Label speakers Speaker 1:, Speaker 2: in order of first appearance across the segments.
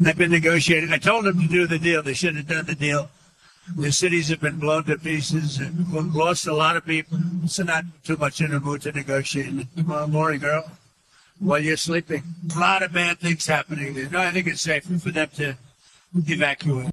Speaker 1: They've been negotiating. I told them to do the deal. They should have done the deal. The cities have been blown to pieces and we've lost a lot of people. So not too much in the mood to negotiate. Morning, girl. While you're sleeping. A lot of bad things happening there. No, I think it's safer for them to evacuate.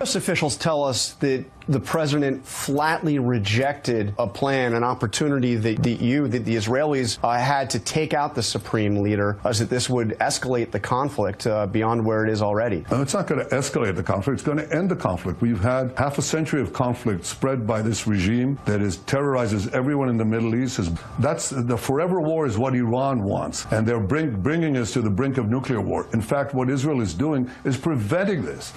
Speaker 2: U.S. officials tell us that the president flatly rejected a plan, an opportunity that the Israelis had to take out the supreme leader, as that this would escalate the conflict beyond where it is already.
Speaker 3: No, it's not going to escalate the conflict. It's going to end the conflict. We've had half a century of conflict spread by this regime that terrorizes everyone in the Middle East. That's the forever war is what Iran wants, and they're bringing us to the brink of nuclear war. In fact, what Israel is doing is preventing this.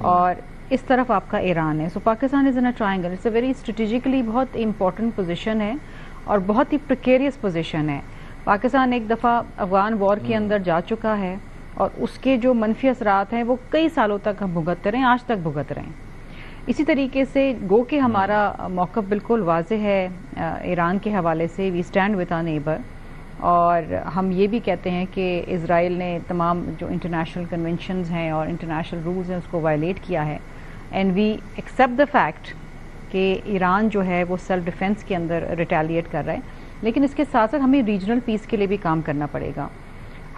Speaker 4: اور اس طرف آپ کا Iran ہے. So Pakistan is in a triangle. It's a very strategically بہت important position ہے اور بہت ہی پریکیریس position ہے. پاکستان ایک دفعہ افغان وار کے اندر جا چکا ہے اور اس کے جو منفی اثرات ہیں وہ کئی سالوں تک ہم بھگتتے رہے ہیں, آج تک بھگت رہے ہیں. اسی طریقے سے گو کہ ہمارا موقف بالکل واضح ہے ایران کے حوالے سے. We stand with our neighbour, اور ہم یہ بھی کہتے ہیں کہ اسرائیل نے تمام جو انٹرنیشنل کنونشنز ہیں اور انٹرنیشنل رولز ہیں اس کو وائلیٹ کیا ہے. And we accept the fact کہ ایران جو ہے وہ سیلف ڈیفینس کے اندر ریٹیلیٹ کر رہا ہے. لیکن اس کے ساتھ ساتھ ہمیں ریجنل پیس کے لیے بھی کام کرنا پڑے گا.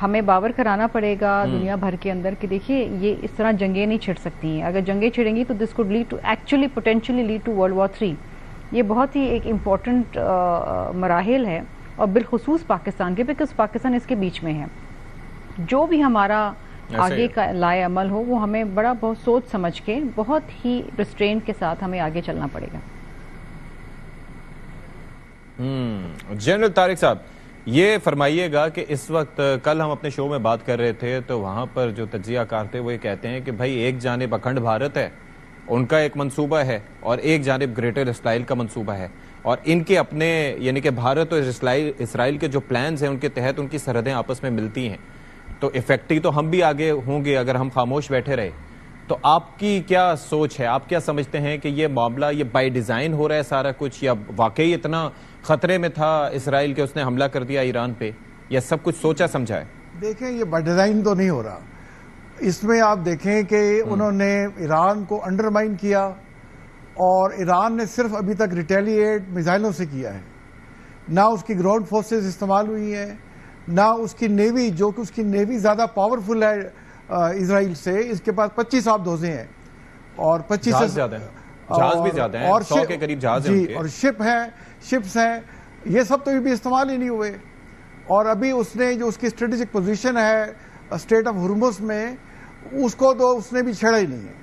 Speaker 4: ہمیں باور کرانا پڑے گا دنیا بھر کے اندر کہ دیکھیے یہ اس طرح جنگیں نہیں چھڑ سکتی ہیں. اگر جنگیں چھڑیں گی تو this could lead to actually potentially lead to world war 3. یہ بہت ہی ایک امپورٹنٹ مراحل ہے, اور بالخصوص پاکستان کے, بیکاز پاکستان اس کے بیچ میں ہے. جو بھی ہمارا آگے کا لائے عمل ہو وہ ہمیں بڑا بہت سوچ سمجھ کے بہت ہی ریسٹرینٹ کے ساتھ ہمیں آگے چلنا پڑے گا.
Speaker 5: جنرل طارق صاحب, یہ فرمائیے گا کہ اس وقت کل ہم اپنے شو میں بات کر رہے تھے تو وہاں پر جو تجزیہ کار تھے وہ یہ کہتے ہیں کہ بھائی ایک جانب اکھنڈ بھارت ہے, ان کا ایک منصوبہ ہے, اور ایک جانب گریٹر اسرائیل کا منصوبہ ہے, اور ان کے اپنے یعنی کہ بھارت اور اسرائیل کے جو پلانز ہیں ان کے تحت ان کی سرحدیں آپس میں ملتی ہیں. تو افیکٹو تو ہم بھی آگے ہوں گے اگر ہم خاموش بیٹھے رہے. تو آپ کی کیا سوچ ہے, آپ کیا سمجھتے ہیں کہ یہ معاملہ یہ بائی ڈیزائن ہو رہا ہے سارا کچھ, یا واقعی اتنا خطرے میں تھا اسرائیل کہ اس نے حملہ کر دیا ایران پہ, یا سب کچھ سوچا سمجھا ہے؟
Speaker 6: دیکھیں یہ بائی ڈیزائن تو نہیں ہو رہا. اس میں آپ دیکھیں کہ انہوں نے ایران کو انڈرمائن کیا, اور ایران نے صرف ابھی تک ریٹیلیٹ میزائلوں سے کیا ہے. نہ اس کی گراؤنڈ فورسز استعمال ہوئی ہیں, نہ اس کی نیوی, جو کہ اس کی نیوی زیادہ پاورفل ہے اسرائیل سے. اس کے پاس 25 آبدوزیں ہیں اور 25
Speaker 5: جہاز زیادہ ہیں, جہاز بھی زیادہ ہیں, 100 کے قریب جہاز ہیں,
Speaker 6: اور شپس ہیں. یہ سب تو بھی استعمال ہی نہیں ہوئے. اور ابھی اس نے جو اس کی اسٹریٹجک پوزیشن ہے اسٹریٹ آف ہرمز میں, اس کو تو اس نے بھی چھیڑا ہی نہیں ہے.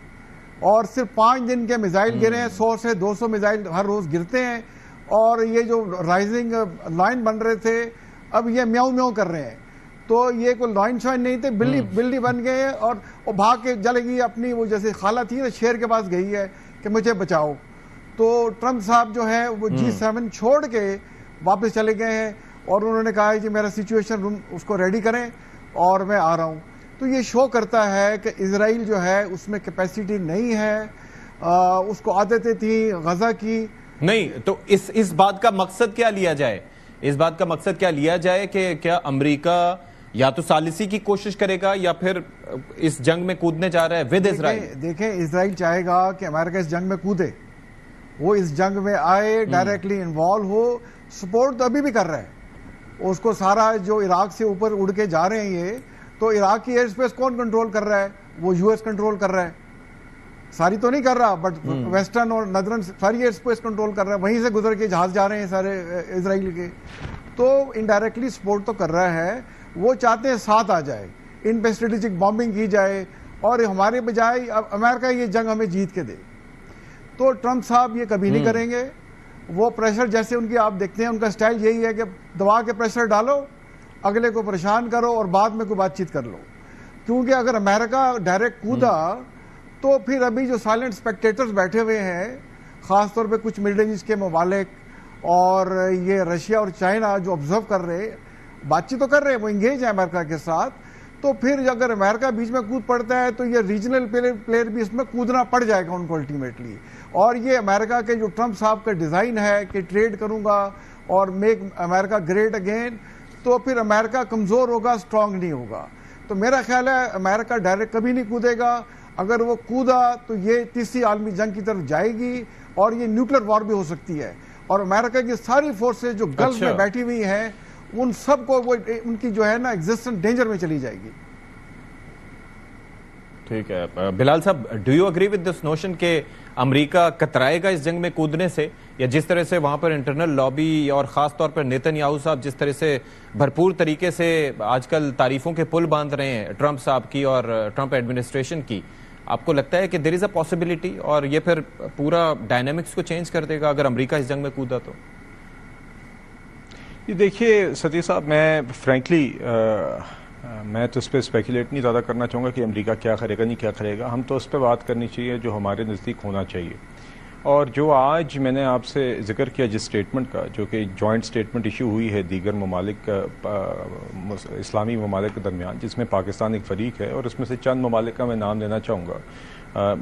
Speaker 6: اور صرف 5 دن کے میزائل گرے ہیں, 100 سے 200 میزائل ہر روز گرتے ہیں. اور یہ جو رائزنگ لائن بن رہے تھے اب یہ میاؤں میاؤں کر رہے ہیں. تو یہ کوئی لائن شائن نہیں تھے, بلی بن گئے, اور بھاگ کے چلے گئی اپنی, وہ جیسے خالہ تھی نا شیر کے پاس گئی ہے کہ مجھے بچاؤ. تو ٹرمپ صاحب جو ہے وہ G7 چھوڑ کے واپس چلے گئے ہیں, اور انہوں نے کہا ہے کہ میرا سچویشن روم اس کو ریڈی کریں اور میں آ رہا ہوں. تو یہ شو کرتا ہے کہ اسرائیل جو ہے اس میں کیپیسٹی نہیں ہے, اس کو عادتیں تھیں غزہ کی
Speaker 5: نہیں. تو اس بات کا مقصد کیا لیا جائے, اس بات کا مقصد کیا لیا جائے کہ کیا امریکہ یا تو ثالثی کی کوشش کرے گا یا پھر اس جنگ میں کودنے جا رہا ہے ود اسرائیل؟
Speaker 6: دیکھیں اسرائیل چاہے گا کہ امریکہ اس جنگ میں کودے, وہ اس جنگ میں آئے, ڈائریکٹلی انوالو ہو. سپورٹ تو ابھی بھی کر رہا ہے اس کو. سارا جو عراق سے اوپر اڑ کے جا رہے ہیں یہ, تو عراق کی ایئر اسپیس کون کنٹرول کر رہا ہے؟ وہ US کنٹرول کر رہا ہے. ساری تو نہیں کر رہا, بٹ ویسٹرن اور ندرن ساری ایئر اسپیس کنٹرول کر رہا ہے. وہیں سے گزر کے جہاز جا رہے ہیں سارے اسرائیل کے. تو انڈائریکٹلی سپورٹ تو کر رہا ہے. وہ چاہتے ہیں ساتھ آ جائے, ان پہ اسٹریٹجک بامبنگ کی جائے, اور ہمارے بجائے امریکہ یہ جنگ ہمیں جیت کے دے. تو ٹرمپ صاحب یہ کبھی نہیں کریں گے. وہ پریشر جیسے ان کی آپ دیکھتے ہیں, ان کا سٹائل یہی ہے کہ دبا کے پریشر ڈالو, اگلے کو پریشان کرو, اور بعد میں کوئی بات چیت کر لو. کیونکہ اگر امریکہ ڈائریکٹ کودا تو پھر ابھی جو سائلنٹ اسپیکٹیٹرز بیٹھے ہوئے ہیں, خاص طور پہ کچھ مڈل ایسٹ کے ممالک اور یہ رشیا اور چائنا جو آبزرو کر رہے, بات چیت تو کر رہے ہیں, وہ انگیج ہیں امریکہ کے ساتھ. تو پھر اگر امریکہ بیچ میں کود پڑتا ہے تو یہ ریجنل پلیئر بھی اس میں کودنا پڑ جائے گا ان کو الٹیمیٹلی. اور یہ امریکہ کے جو ٹرمپ صاحب کا ڈیزائن ہے کہ ٹریڈ کروں گا اور میک امریکہ گریٹ اگین, تو پھر امریکہ کمزور ہوگا, اسٹرانگ نہیں ہوگا. تو میرا خیال ہے امریکہ ڈائریکٹ کبھی نہیں کودے گا. اگر وہ کودا تو یہ تیسری عالمی جنگ کی طرف جائے گی, اور یہ نیوکلیر وار بھی ہو سکتی ہے. اور امریکہ کی ساری فورسز جو گلف میں بیٹھی ہوئی ہیں, ان سب کو وہ ان کی جو ہے نا ایگزسٹنس ڈینجر میں چلی جائے گی.
Speaker 5: ٹھیک ہے بلال صاحب, do you agree with this notion کہ امریکہ کترائے گا اس جنگ میں کودنے سے, یا جس طرح سے وہاں پر انٹرنل لابی اور خاص طور پر نیتن یاہو صاحب جس طرح سے بھرپور طریقے سے آج کل تعریفوں کے پل باندھ رہے ہیں ٹرمپ صاحب کی اور ٹرمپ ایڈمنسٹریشن کی, آپ کو لگتا ہے کہ دیر از اے پاسبلٹی اور یہ پھر پورا ڈائنامکس کو چینج کر دے گا اگر امریکہ اس جنگ میں کودا تو؟
Speaker 7: یہ دیکھیے ستی صاحب, میں فرینکلی میں تو اس پہ اسپیکولیٹ نہیں زیادہ کرنا چاہوں گا کہ امریکہ کیا کرے گا نہیں کیا کرے گا. ہم تو اس پہ بات کرنی چاہیے جو ہمارے نزدیک ہونا چاہیے. اور جو آج میں نے آپ سے ذکر کیا جس اسٹیٹمنٹ کا, جو کہ جوائنٹ اسٹیٹمنٹ ایشو ہوئی ہے دیگر ممالک اسلامی ممالک کے درمیان, جس میں پاکستان ایک فریق ہے, اور اس میں سے چند ممالک کا میں نام لینا چاہوں گا.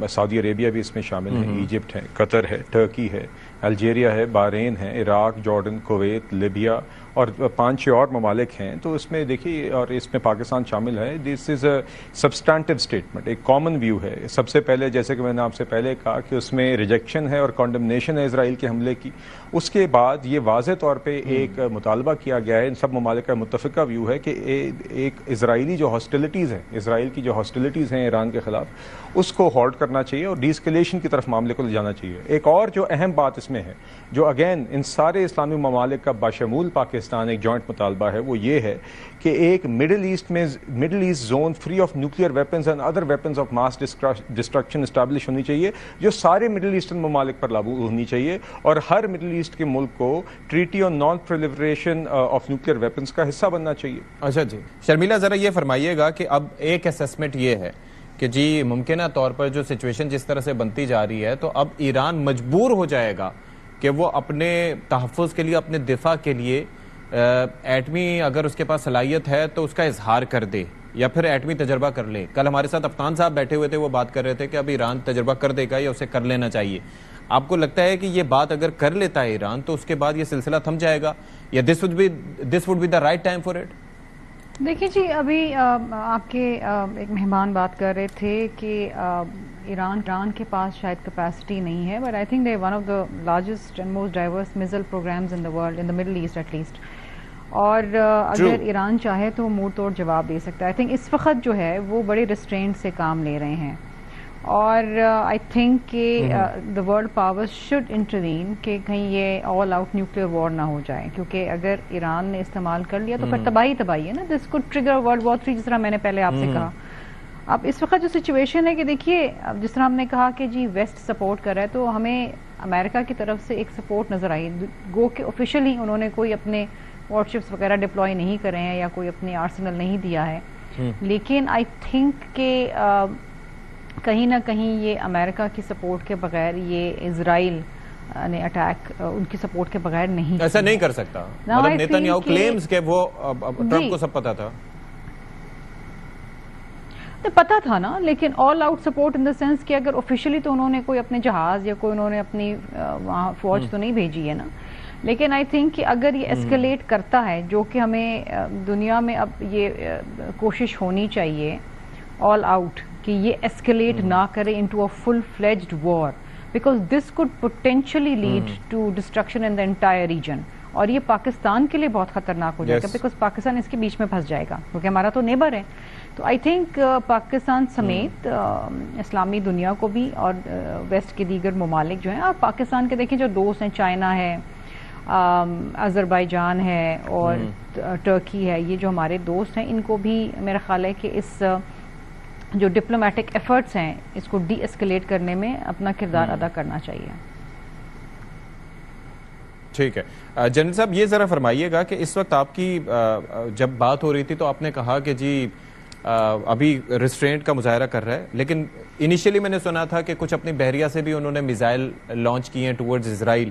Speaker 7: سعودی عربیہ بھی اس میں شامل ہے, ایجپٹ ہے, قطر ہے, ٹرکی ہے, الجیریا ہے, بحرین ہے, عراق, جارڈن, کویت, لیبیا اور 5-6 اور ممالک ہیں. تو اس میں دیکھیے, اور اس میں پاکستان شامل ہے. دس از اے سبسٹانٹیو اسٹیٹمنٹ, ایک کامن ویو ہے. سب سے پہلے جیسے کہ میں نے آپ سے پہلے کہا کہ اس میں ریجیکشن ہے اور کانڈمنیشن ہے اسرائیل کے حملے کی. اس کے بعد یہ واضح طور پہ ایک مطالبہ کیا گیا ہے, ان سب ممالک کا متفقہ ویو ہے کہ ایک اسرائیلی جو ہاسٹیلٹیز ہیں, اسرائیل کی جو ہاسٹیلٹیز ہیں ایران کے خلاف, اس کو ہالٹ کرنا چاہیے اور ڈی اسکیلیشن کی طرف معاملے کو لے جانا چاہیے. ایک اور جو اہم بات اس میں ہے, جو اگین ان سارے اسلامی ممالک کا بشمول پاکستان ایک جوائنٹ مطالبہ ہے, وہ یہ ہے کہ ایک Middle East zone free of nuclear weapons and other weapons of mass destruction establish ہونی چاہیے, جو سارے مڈل ایسٹرن ممالک پر لاگو ہونی چاہیے, اور ہر مڈل ایسٹ کے ملک کو treaty on non proliferation of nuclear weapons کا حصہ بننا چاہیے.
Speaker 5: اچھا جی, شرمیلا ذرا یہ فرمائیے گا کہ اب ایک اسیسمنٹ یہ ہے کہ جی ممکنہ طور پر جو سچویشن جس طرح سے بنتی جا رہی ہے, تو اب ایران مجبور ہو جائے گا کہ وہ اپنے تحفظ کے لیے, اپنے دفاع کے لیے ایٹمی اگر اس کے پاس صلاحیت ہے تو اس کا اظہار کر دے, یا پھر ایٹمی تجربہ کر لے. کل ہمارے ساتھ افغان صاحب بیٹھے ہوئے تھے, وہ بات کر رہے تھے کہ اب ایران تجربہ کر دے گا یا اسے کر لینا چاہیے. آپ کو لگتا ہے کہ یہ بات اگر کر لیتا ہے ایران تو اس کے بعد یہ سلسلہ تھم جائے گا, یا this would be the right time for it?
Speaker 4: دیکھیے جی, ابھی آپ کے ایک مہمان بات کر رہے تھے کہ ایران کے پاس شاید کیپیسٹی نہیں ہے, but I think they one of the largest and most diverse missile programmes in the world, in the Middle East at least. اور اگر ایران چاہے تو وہ منہ توڑ جواب دے سکتا ہے. آئی تھنک اس وقت جو ہے وہ بڑے ریسٹرینٹ سے کام لے رہے ہیں, اور آئی تھنک کہ the world powers should intervene کہ کہیں یہ آل آؤٹ نیوکلیئر وار نہ ہو جائے, کیونکہ اگر ایران نے استعمال کر لیا تو پھر تباہی ہے نا. دس کوڈ ٹریگر ورلڈ وار 3, جس طرح میں نے پہلے آپ سے کہا. اب اس وقت جو سچویشن ہے کہ دیکھیے, جس طرح ہم نے کہا کہ جی ویسٹ سپورٹ کر رہا ہے, تو ہمیں امریکہ کی طرف سے ایک سپورٹ نظر آئی, گو کہ آفیشلی انہوں نے کوئی اپنے وار شپس وغیرہ ڈپلوائے نہیں کرے ہیں یا کوئی اپنے آرسنل نہیں دیا ہے, لیکن آئی تھنک کہ کہیں نہ کہیں یہ امریکہ کی سپورٹ کے بغیر یہ اسرائیل نے اٹیک ان کی سپورٹ کے بغیر نہیں,
Speaker 5: ایسا نہیں کر سکتا. مطلب نیتنیاہو کلیمز کہ وہ ٹرمپ کو سب پتا تھا,
Speaker 4: پتا تھا نا, لیکن all out support in the sense کہ اگر آفیشلی تو انہوں نے کوئی اپنے جہاز یا کوئی انہوں نے اپنی وہاں فوج تو نہیں بھیجی ہے نا. لیکن آئی تھنک کہ اگر یہ ایسکلیٹ کرتا ہے, جو کہ ہمیں دنیا میں اب یہ کوشش ہونی چاہیے آل آؤٹ کہ یہ ایسکلیٹ نہ کرے into a full fledged war, because this could potentially lead to destruction in the entire region, اور یہ پاکستان کے لیے بہت خطرناک ہو جائے گا, بیکاز پاکستان اس کے بیچ میں پھنس جائے گا, کیونکہ ہمارا تو نیبر ہے. تو آئی تھنک پاکستان سمیت اسلامی دنیا کو بھی اور ویسٹ کے دیگر ممالک جو ہیں, آپ پاکستان کے دیکھیں جو دوست ہیں, چائنا ہے, آذربائیجان ہے اور ٹرکی ہے, یہ جو ہمارے دوست ہیں, ان کو بھی میرا خیال ہے کہ اس جو ڈپلومیٹک ایفرٹس ہیں اس کو ڈی ایسکلیٹ کرنے میں اپنا کردار ادا کرنا چاہیے.
Speaker 5: ٹھیک ہے. جنرل صاحب یہ ذرا فرمائیے گا کہ اس وقت آپ کی جب بات ہو رہی تھی تو آپ نے کہا کہ جی ابھی ریسٹرینٹ کا مظاہرہ کر رہا ہے, لیکن انیشیلی میں نے سنا تھا کہ کچھ اپنی بحریہ سے بھی انہوں نے میزائل لانچ کیے ہیں ٹورڈز اسرائیل.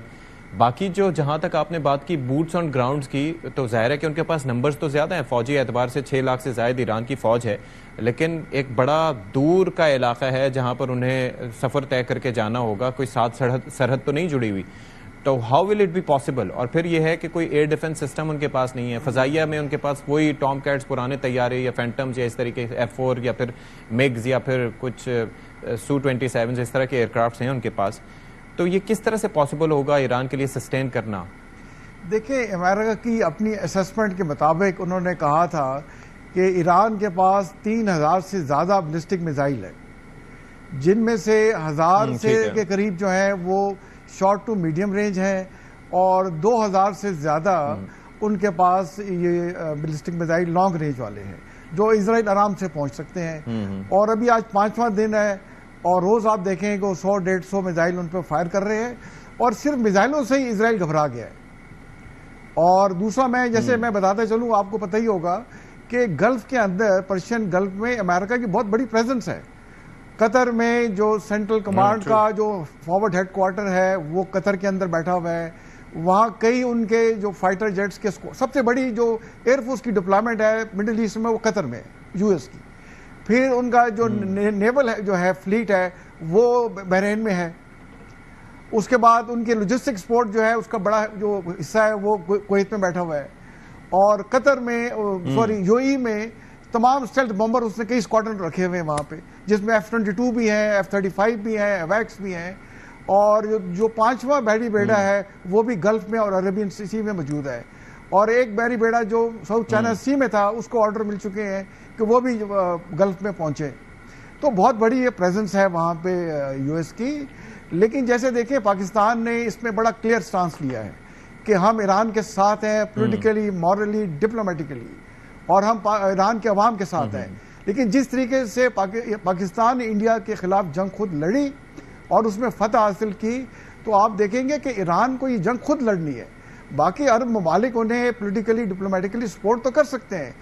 Speaker 5: باقی جو جہاں تک آپ نے بات کی بوٹس آن گراؤنڈز کی, تو ظاہر ہے کہ ان کے پاس نمبرز تو زیادہ ہیں, فوجی اعتبار سے 6 لاکھ سے زائد ایران کی فوج ہے, لیکن ایک بڑا دور کا علاقہ ہے جہاں پر انہیں سفر طے کر کے جانا ہوگا, کوئی ساتھ سرحد تو نہیں جڑی ہوئی. تو how will it be possible? اور پھر یہ ہے کہ کوئی ایئر ڈیفنس سسٹم ان کے پاس نہیں ہے, فضائیہ میں ان کے پاس وہی ٹام کیٹس پرانے طیارے یا فینٹمز یا اس طریقے سے F4 یا پھر میگز یا پھر کچھ Su-27 اس طرح کے ایئر کرافٹس ہیں ان کے پاس. تو یہ کس طرح سے پاسبل ہوگا ایران کے لیے سسٹین کرنا؟
Speaker 6: دیکھیں, امریکہ کی اپنی اسسمنٹ کے مطابق انہوں نے کہا تھا کہ ایران کے پاس 3000 سے زیادہ بیلسٹک میزائل ہے, جن میں سے 1000 سے کے قریب جو ہیں وہ شارٹ ٹو میڈیم رینج ہیں, اور 2000 سے زیادہ ان کے پاس یہ بیلسٹک میزائل لانگ رینج والے ہیں جو اسرائیل آرام سے پہنچ سکتے ہیں. اور ابھی آج 5واں دن ہے, اور روز آپ دیکھیں کہ وہ 100-150 میزائل ان پہ فائر کر رہے ہیں, اور صرف میزائلوں سے ہی اسرائیل گھبرا گیا ہے. اور دوسرا میں جیسے میں بتاتا چلوں, آپ کو پتہ ہی ہوگا کہ گلف کے اندر پرشین گلف میں امریکہ کی بہت بڑی پریزنس ہے. قطر میں جو سینٹرل کمانڈ کا جو فارورڈ ہیڈ کوارٹر ہے وہ قطر کے اندر بیٹھا ہوا ہے. وہاں کئی ان کے جو فائٹر جیٹس کے سب سے بڑی جو ایئر فورس کی ڈپلائمنٹ ہے مڈل ایسٹ میں وہ قطر میں ہے, یو ایس کی. پھر ان کا جو نیول جو ہے فلیٹ ہے وہ بحرین میں ہے. اس کے بعد ان کے لاجسٹک سپورٹ جو ہے اس کا بڑا جو حصہ ہے وہ کویت میں بیٹھا ہوا ہے. اور قطر میں یو ای میں تمام اسٹیلتھ بمبر اس نے کئی اسکواڈرن رکھے ہوئے ہیں وہاں پہ, جس میں F-22 بھی ہیں, F-35 بھی ہیں, ایویکس بھی ہیں. اور جو 5واں بحری بیڑا ہے وہ بھی گلف میں اور عربین سی میں موجود ہے. اور ایک بحری بیڑا جو ساؤتھ چائنا سی میں تھا اس کو آرڈر مل چکے ہیں کہ وہ بھی گلف میں پہنچے. تو بہت بڑی یہ پریزنس ہے وہاں پہ یو ایس کی. لیکن جیسے دیکھیں پاکستان نے اس میں بڑا کلیئر سٹانس لیا ہے کہ ہم ایران کے ساتھ ہیں پولیٹیکلی, مورلی, ڈپلومیٹیکلی, اور ہم ایران کے عوام کے ساتھ ہیں. لیکن جس طریقے سے پاکستان نے انڈیا کے خلاف جنگ خود لڑی اور اس میں فتح حاصل کی, تو آپ دیکھیں گے کہ ایران کو یہ جنگ خود لڑنی ہے. باقی عرب ممالک انہیں پولیٹیکلی, ڈپلومیٹیکلی سپورٹ تو کر سکتے ہیں,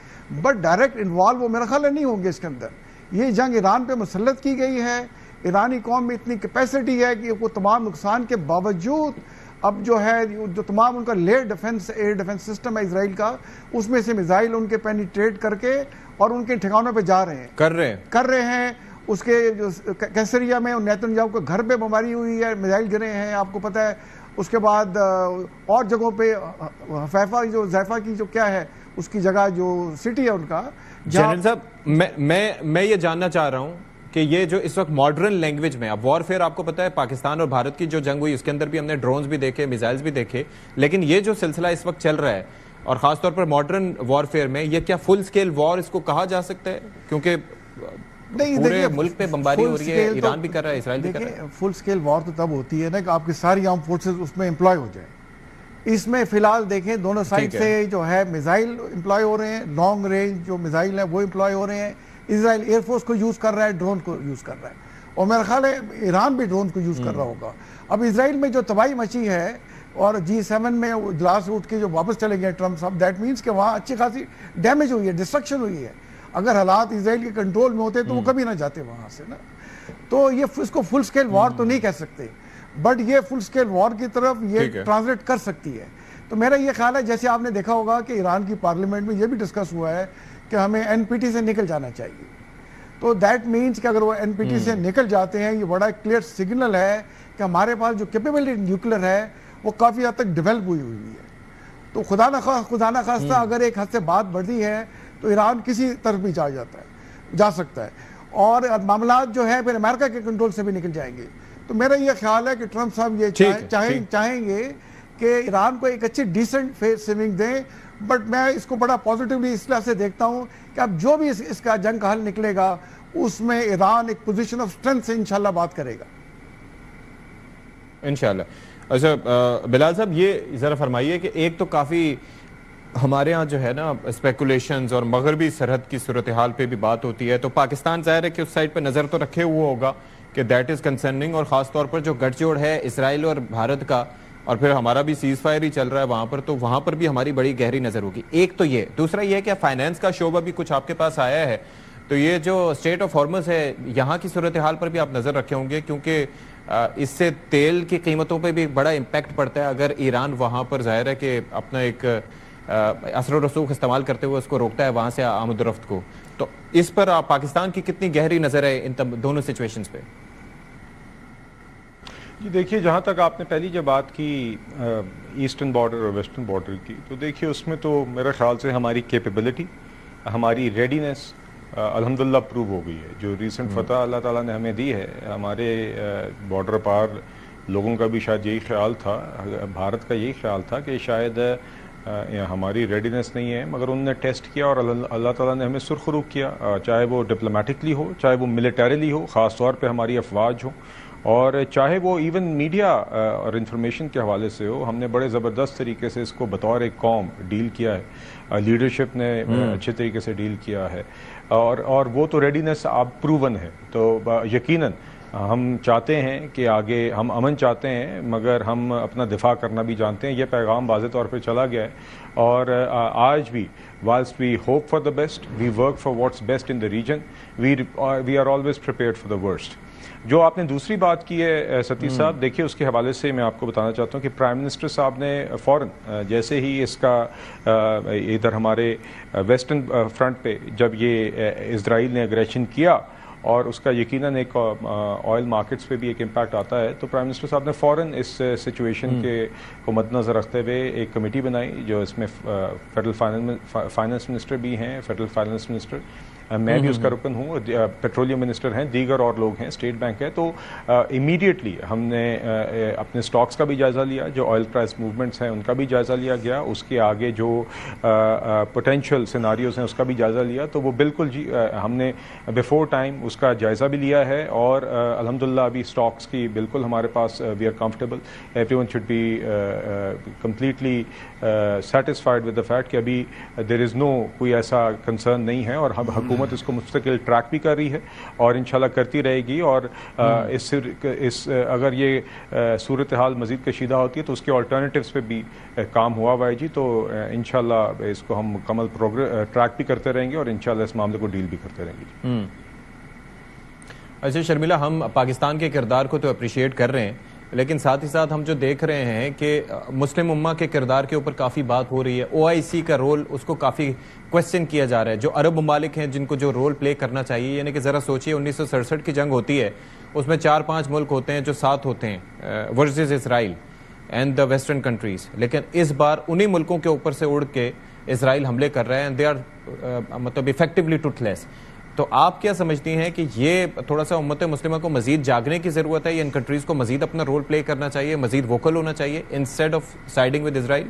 Speaker 6: بٹ ڈائریکٹ انوالو وہ میرا خیال ہے نہیں ہوں گے اس کے اندر. یہ جنگ ایران پہ مسلط کی گئی ہے. ایرانی قوم میں اتنی کیپیسٹی ہے کہ وہ تمام نقصان کے باوجود اب جو ہے جو تمام ان کا ایئر ڈیفنس سسٹم ہے اسرائیل کا, اس میں سے میزائل ان کے پینیٹریٹ کر کے اور ان کے ٹھکانوں پہ جا رہے ہیں, کر رہے ہیں. اس کے جو کیسریا میں نیتن یاہو کے گھر پہ بمباری ہوئی ہے, میزائل گرے ہیں, آپ کو پتہ ہے. اس کے بعد اور جگہوں پہ حفیفہ جو زیفہ کی جو کیا ہے اس کی جگہ جو سٹی ہے ان کا.
Speaker 5: جنرل صاحب میں یہ جاننا چاہ رہا ہوں کہ یہ جو اس وقت ماڈرن لینگویج میں, اب وارفیئر آپ کو پتہ ہے پاکستان اور بھارت کی جو جنگ ہوئی اس کے اندر بھی ہم نے ڈرونز بھی دیکھے, میزائلز بھی دیکھے, لیکن یہ جو سلسلہ اس وقت چل رہا ہے اور خاص طور پر ماڈرن وارفیئر میں, یہ کیا فل سکیل وار اس کو کہا جا سکتا ہے؟ کیونکہ پورے ملک پہ بمباری ہو رہی ہے, ایران بھی کر رہا ہے, اسرائیل بھی کر رہا ہے.
Speaker 6: فل سکیل وار تو تب ہوتی ہے نا کہ آپ کی ساری آرم فورسز اس میں امپلائی ہو جائیں. اس میں فی الحال دیکھیں دونوں سائڈ سے جو ہے میزائل امپلائی ہو رہے ہیں, لانگ رینج جو میزائل ہیں وہ امپلائی ہو رہے ہیں. اسرائیل ایئر فورس کو یوز کر رہا ہے, ڈرون کو یوز کر رہا ہے, اور میرا خیال ہے ایران بھی ڈرون کو یوز کر رہا ہوگا. اب اسرائیل میں جو تباہی مچی ہے اور G7 میں اجلاس اٹھ کے جو واپس چلے گئے ٹرمپ صاحب, دیٹ مینس کہ وہاں اچھی خاصی ڈیمیج ہوئی ہے, ڈسٹرکشن ہوئی ہے. اگر حالات اسرائیل کے کنٹرول میں ہوتے تو وہ کبھی نہ جاتے وہاں سے نا. تو یہ اس کو فل سکیل وار تو نہیں کہہ سکتے, بٹ یہ فل سکیل وار کی طرف یہ ٹرانسلیٹ کر سکتی ہے. تو میرا یہ خیال ہے جیسے آپ نے دیکھا ہوگا کہ ایران کی پارلیمنٹ میں یہ بھی ڈسکس ہوا ہے کہ ہمیں NPT سے نکل جانا چاہیے. تو دیٹ مینس کہ اگر وہ NPT سے نکل جاتے ہیں, یہ بڑا کلیئر سگنل ہے کہ ہمارے پاس جو کیپیبلٹی نیوکلیر ہے وہ کافی حد تک ڈیولپ ہوئی ہے. تو خدا نہ خواستہ اگر ایک حد سے بات بڑھتی ہے تو ایران کسی طرف بھی جا سکتا ہے, اور معاملات جو ہے پھر امریکہ کے کنٹرول سے بھی نکل جائیں گے. تو میرا یہ خیال ہے کہ ٹرمپ صاحب یہ چاہیں گے کہ ایران کو ایک اچھی ڈیسنٹ فیس سیونگ دیں, بٹ میں اس کو بڑا پازیٹیولی اس طرح سے دیکھتا ہوں کہ اب جو بھی اس کا جنگ کا حل نکلے گا اس میں ایران ایک پوزیشن آف اسٹرینتھ سے انشاءاللہ بات کرے گا
Speaker 5: انشاءاللہ. اچھا بلال صاحب یہ ذرا فرمائیے کہ ایک تو کافی ہمارے ہاں جو ہے نا اسپیکولیشنز اور مغربی سرحد کی صورتحال پہ بھی بات ہوتی ہے, تو پاکستان ظاہر ہے کہ اس سائڈ پہ نظر تو رکھے ہوا ہوگا کہ دیٹ از کنسرننگ, اور خاص طور پر جو گٹھ جوڑ ہے اسرائیل اور بھارت کا, اور پھر ہمارا بھی سیز فائر ہی چل رہا ہے وہاں پر, تو وہاں پر بھی ہماری بڑی گہری نظر ہوگی. ایک تو یہ, دوسرا یہ ہے کہ فائنانس کا شعبہ بھی کچھ آپ کے پاس آیا ہے, تو یہ جو اسٹیٹ آف ہارمز ہے یہاں کی صورتحال پر بھی آپ نظر رکھے ہوں گے, کیونکہ اس سے تیل کی قیمتوں پہ بھی بڑا امپیکٹ پڑتا ہے اگر ایران وہاں پر ظاہر ہے کہ اپنا ایک اثر و رسوخ استعمال کرتے ہوئے اس کو روکتا ہے وہاں سے آمد و رفت کو. تو اس پر پاکستان کی کتنی گہری نظر ہے ان دونوں سچویشنز پہ؟
Speaker 7: جی دیکھیے, جہاں تک آپ نے پہلی جب بات کی ایسٹرن بارڈر اور ویسٹرن بارڈر کی, تو دیکھیے اس میں تو میرے خیال سے ہماری کیپیبلٹی, ہماری ریڈینس الحمدللہ پروو ہو گئی ہے. جو ریسنٹ فتح اللہ تعالیٰ نے ہمیں دی ہے, ہمارے بارڈر پار لوگوں کا بھی شاید یہی خیال تھا, بھارت کا یہی خیال تھا کہ شاید ہماری ریڈینس نہیں ہے, مگر انہوں نے ٹیسٹ کیا اور اللہ تعالیٰ نے ہمیں سرخرو کیا, چاہے وہ ڈپلومیٹکلی ہو, چاہے وہ ملیٹریلی ہو, خاص طور پہ ہماری افواج ہو, اور چاہے وہ ایون میڈیا اور انفارمیشن کے حوالے سے ہو. ہم نے بڑے زبردست طریقے سے اس کو بطور ایک قوم ڈیل کیا ہے, لیڈرشپ نے اچھے طریقے سے ڈیل کیا ہے, اور وہ تو ریڈینس اب پروون ہے. تو یقیناً ہم چاہتے ہیں کہ آگے ہم امن چاہتے ہیں، مگر ہم اپنا دفاع کرنا بھی جانتے ہیں. یہ پیغام واضح طور پہ چلا گیا ہے. اور آج بھی whilst we hope for the best, we work for what's best in the region. We are always prepared for the worst. جو آپ نے دوسری بات کی ہے ستی صاحب، دیکھیے اس کے حوالے سے میں آپ کو بتانا چاہتا ہوں کہ پرائم منسٹر صاحب نے فوراً جیسے ہی اس کا ادھر ہمارے ویسٹرن فرنٹ پہ جب یہ اسرائیل نے اگریشن کیا اور اس کا یقیناً ایک آئل مارکیٹس پہ بھی ایک امپیکٹ آتا ہے، تو پرائم منسٹر صاحب نے فوراً اس سچویشن کو مد نظر رکھتے ہوئے ایک کمیٹی بنائی جو اس میں فیڈرل فائنانس منسٹر بھی ہیں، فیڈرل فائنانس منسٹر، میں بھی اس کا رکن ہوں، پیٹرولیم منسٹر ہیں، دیگر اور لوگ ہیں، اسٹیٹ بینک ہے. تو امیڈیٹلی ہم نے اپنے سٹاکس کا بھی جائزہ لیا، جو آئل پرائس موومنٹس ہیں ان کا بھی جائزہ لیا گیا، اس کے آگے جو پوٹینشیل سیناریوز ہیں اس کا بھی جائزہ لیا. تو وہ بالکل جی ہم نے بیفور ٹائم اس کا جائزہ بھی لیا ہے، اور الحمدللہ ابھی سٹاکس کی بالکل ہمارے پاس we are comfortable. Every one should be completely satisfied with the fact کہ ابھی دیر از نو کوئی ایسا کنسرن نہیں ہے، اور حکومت اس کو مستقل ٹریک بھی کر رہی ہے اور انشاءاللہ کرتی رہے گی. اور اس اگر یہ صورتحال مزید کشیدہ ہوتی ہے تو اس کے آلٹرنیٹیوز پہ بھی کام ہوا ہوا ہے جی. تو انشاءاللہ اس کو ہم مکمل ٹریک بھی کرتے رہیں گے اور انشاءاللہ اس معاملے کو ڈیل بھی کرتے رہیں گے.
Speaker 5: اچھا شرمیلا، ہم پاکستان کے کردار کو تو اپریشیٹ کر رہے ہیں، لیکن ساتھ ہی ساتھ ہم جو دیکھ رہے ہیں کہ مسلم امہ کے کردار کے اوپر کافی بات ہو رہی ہے. OIC کا رول اس کو کافی کوسچن کیا جا رہا ہے. جو عرب ممالک ہیں جن کو جو رول پلے کرنا چاہیے، یعنی کہ ذرا سوچئے 1967 کی جنگ ہوتی ہے، اس میں 4-5 ملک ہوتے ہیں جو ساتھ ہوتے ہیں versus Israel and the western countries, لیکن اس بار انہی ملکوں کے اوپر سے اڑ کے اسرائیل حملے کر رہے ہیں. دے آر مطلب افیکٹولی ٹوتھ لیس. تو آپ کیا سمجھتی ہیں کہ یہ تھوڑا سا امت مسلمہ کو مزید جاگنے کی ضرورت ہے، یا ان کنٹریز کو مزید اپنا رول پلے کرنا چاہیے، مزید ووکل ہونا چاہیے انسٹیڈ آف سائیڈنگ ود اسرائیل؟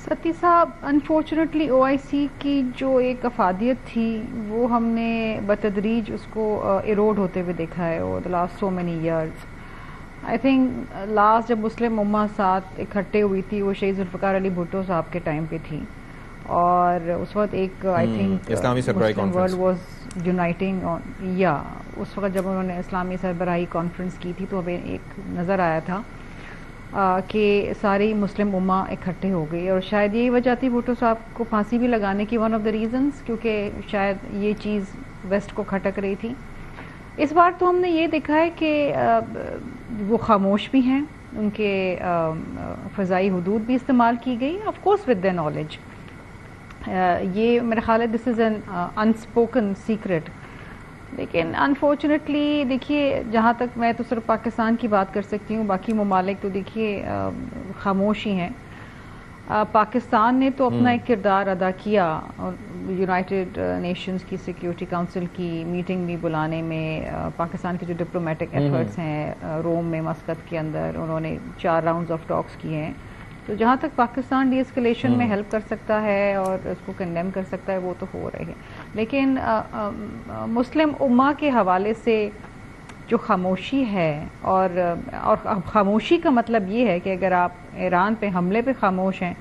Speaker 4: ستی صاحب، انفارچونیٹلی OIC کی جو ایک افادیت تھی وہ ہم نے بتدریج اس کو ایروڈ ہوتے ہوئے دیکھا ہے over the last so many years. I think last جب مسلم امہ ساتھ اکٹھے ہوئی تھی وہ شہید ذوالفقار علی بھٹو صاحب کے ٹائم پہ تھی، اور اس وقت ایک I think Muslim world was uniting یا اس وقت جب انہوں نے اسلامی سربراہی کانفرنس کی تھی تو ہمیں ایک نظر آیا تھا کہ ساری مسلم امہ اکٹھے ہو گئی. اور شاید یہی وجہ تھی بھٹو صاحب کو پھانسی بھی لگانے کی، ون آف دا ریزنس، کیونکہ شاید یہ چیز ویسٹ کو کھٹک رہی تھی. اس بار تو ہم نے یہ دیکھا ہے کہ وہ خاموش بھی ہیں، ان کے فضائی حدود بھی استعمال کی گئی، of course with their knowledge. یہ میرا خیال ہے this is an unspoken secret. لیکن انفارچونیٹلی دیکھیے، جہاں تک میں تو صرف پاکستان کی بات کر سکتی ہوں، باقی ممالک تو دیکھیے خاموش ہی ہیں. پاکستان نے تو اپنا ایک کردار ادا کیا، اور یونائٹڈ نیشنز کی سیکیورٹی کونسل کی میٹنگ بھی بلانے میں پاکستان کے جو ڈپلومیٹک ایفرٹس ہیں روم میں مسقط کے اندر، انہوں نے 4 راؤنڈز آف ٹاکس کیے ہیں. تو جہاں تک پاکستان ڈی اسکلیشن میں ہیلپ کر سکتا ہے اور اس کو کنڈیم کر سکتا ہے وہ تو ہو رہے ہیں. لیکن مسلم امہ کے حوالے سے جو خاموشی ہے، اور خاموشی کا مطلب یہ ہے کہ اگر آپ ایران پہ حملے پہ خاموش ہیں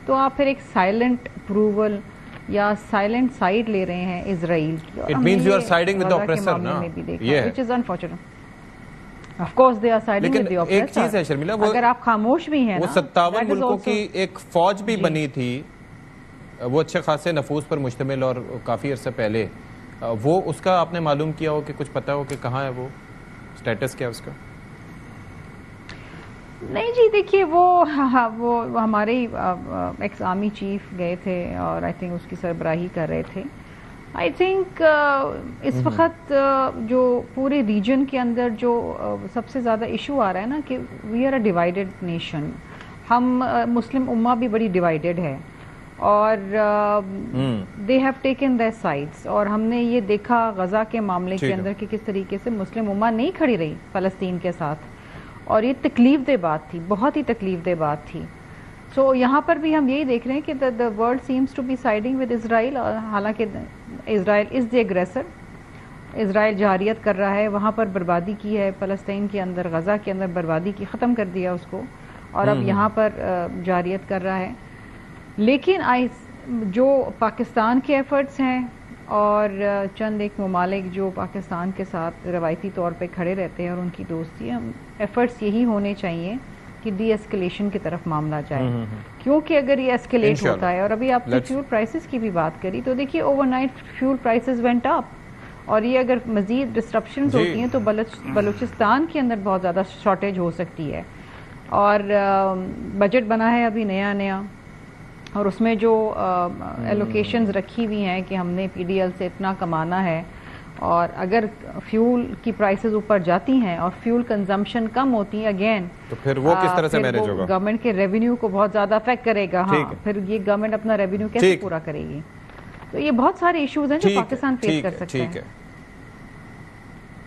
Speaker 4: تو آپ پھر ایک سائلنٹ اپروول یا سائلنٹ سائیڈ لے رہے ہیں اسرائیل کی.
Speaker 5: It means you are siding with the oppressor نا،
Speaker 4: which is unfortunate. Of course they are siding with the oppressor.
Speaker 5: ایک چیز ہے شرمیلا،
Speaker 4: اگر آپ خاموش بھی ہیں،
Speaker 5: وہ 57 ملکوں کی ایک فوج بھی بنی تھی، وہ اچھے خاصے نفوذ پر مشتمل، اور کافی عرصے پہلے وہ اس کا آپ نے معلوم کیا ہو کہ کچھ پتا ہو کہ کہاں ہے وہ سٹیٹس کیا اس کا؟
Speaker 4: نہیں جی، دیکھیے وہ ہمارے ایکس آرمی چیف گئے تھے اور آئی تھنک اس کی سربراہی کر رہے تھے. آئی تھنک اس وقت جو پورے ریجن کے اندر جو سب سے زیادہ ایشو آ رہا ہے نا کہ we are a divided nation. ہم مسلم امہ بھی بڑی ڈیوائیڈڈ ہے، اور they have taken their sides. اور ہم نے یہ دیکھا غزہ کے معاملے کے اندر کہ کس طریقے سے مسلم امہ نہیں کھڑی رہی فلسطین کے ساتھ، اور یہ تکلیف دہ بات تھی، بہت ہی تکلیف دہ بات تھی. سو یہاں پر بھی ہم یہی دیکھ رہے ہیں کہ the world seems to be siding with Israel. حالانکہ اسرائیل از دی اگریسر. اسرائیل جارحیت کر رہا ہے، وہاں پر بربادی کی ہے، فلسطین کے اندر غزہ کے اندر بربادی کی، ختم کر دیا اس کو، اور اب یہاں پر جارحیت کر رہا ہے. لیکن جو پاکستان کے ایفرٹس ہیں اور چند ایک ممالک جو پاکستان کے ساتھ روایتی طور پہ کھڑے رہتے ہیں اور ان کی دوستی، ہم ایفرٹس یہی ہونے چاہیے کہ ڈی ایسکلیشن کی طرف معاملہ جائے، کیونکہ اگر یہ ایسکلیٹ ہوتا ہے، اور ابھی آپ نے فیول پرائسز کی بھی بات کری، تو دیکھیے over night fuel prices went up, اور یہ اگر مزید ڈسٹرپشنز ہوتی ہیں تو بلوچستان کے اندر بہت زیادہ شارٹیج ہو سکتی ہے. اور بجٹ بنا ہے ابھی نیا، اور اس میں جو ایلوکیشنز رکھی ہوئی ہیں کہ ہم نے پی ڈی ایل سے اتنا کمانا ہے، اور اگر فیول کی پرائسز اوپر جاتی ہیں اور فیول کنزمپشن کم ہوتی ہے اگین،
Speaker 5: تو پھر وہ کس طرح سے مینیج ہوگا؟
Speaker 4: گورنمنٹ کے ریونیو کو بہت زیادہ افیکٹ کرے گا. ہاں، پھر یہ گورنمنٹ اپنا ریونیو کیسے پورا کرے گی؟ تو یہ بہت سارے ایشوز ہیں جو پاکستان فیس کر سکتا ہے.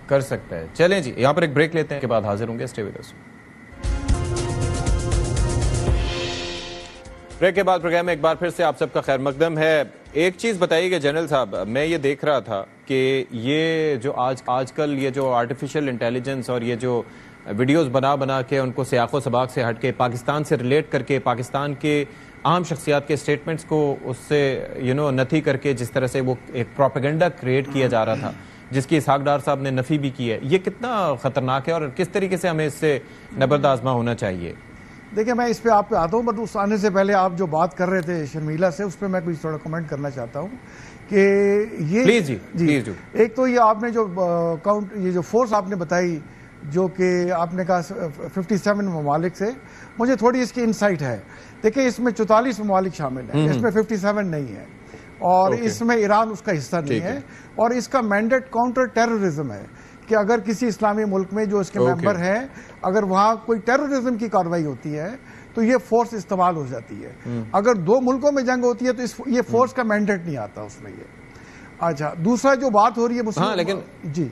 Speaker 5: کر سکتا ہے. چلیں جی، یہاں پر ایک بریک لیتے ہیں، کے بعد حاضر ہوں گے. Stay with us. بریک کے بعد پروگرام میں ایک بار پھر سے آپ سب کا خیر مقدم ہے. ایک چیز بتائیے کہ جنرل صاحب، میں یہ دیکھ رہا تھا کہ یہ جو آج کل یہ جو آرٹیفیشل انٹیلیجنس اور یہ جو ویڈیوز بنا کے ان کو سیاق و سباق سے ہٹ کے پاکستان سے ریلیٹ کر کے پاکستان کے عام شخصیات کے سٹیٹمنٹس کو اس سے نفی کر کے جس طرح سے وہ ایک پروپیگنڈا کریٹ کیا جا رہا تھا، جس کی اسحاق ڈار صاحب نے نفی بھی کی ہے، یہ کتنا خطرناک ہے اور کس طریقے سے ہمیں اس سے نبرد آزما ہونا چاہیے؟
Speaker 6: دیکھیں، میں اس پہ آپ پہ آتا ہوں، بٹ اس آنے سے پہلے آپ جو بات کر رہے تھے شرمیلا سے، اس پہ میں کچھ تھوڑا کمنٹ کرنا چاہتا ہوں کہ یہ
Speaker 5: پلیز
Speaker 6: ایک تو یہ آپ نے جو یہ جو فورس آپ نے بتائی، جو کہ آپ نے کہا 57 ممالک سے، مجھے تھوڑی اس کی انسائٹ ہے. دیکھیں، اس میں 44 ممالک شامل ہیں، اس میں 57 نہیں ہے، اور اس میں ایران اس کا حصہ نہیں ہے، اور اس کا مینڈیٹ کاؤنٹر ٹیررزم ہے کہ اگر کسی اسلامی ملک میں جو اس کے ممبر ہیں، اگر وہاں کوئی ٹیررزم کی کارروائی ہوتی ہے تو یہ فورس استعمال ہو جاتی ہے. اگر دو ملکوں میں جنگ ہوتی ہے تو یہ فورس کا مینڈیٹ نہیں آتا اس میں. یہ اچھا، دوسرا جو بات ہو رہی ہے مسلم،
Speaker 5: لیکن
Speaker 6: G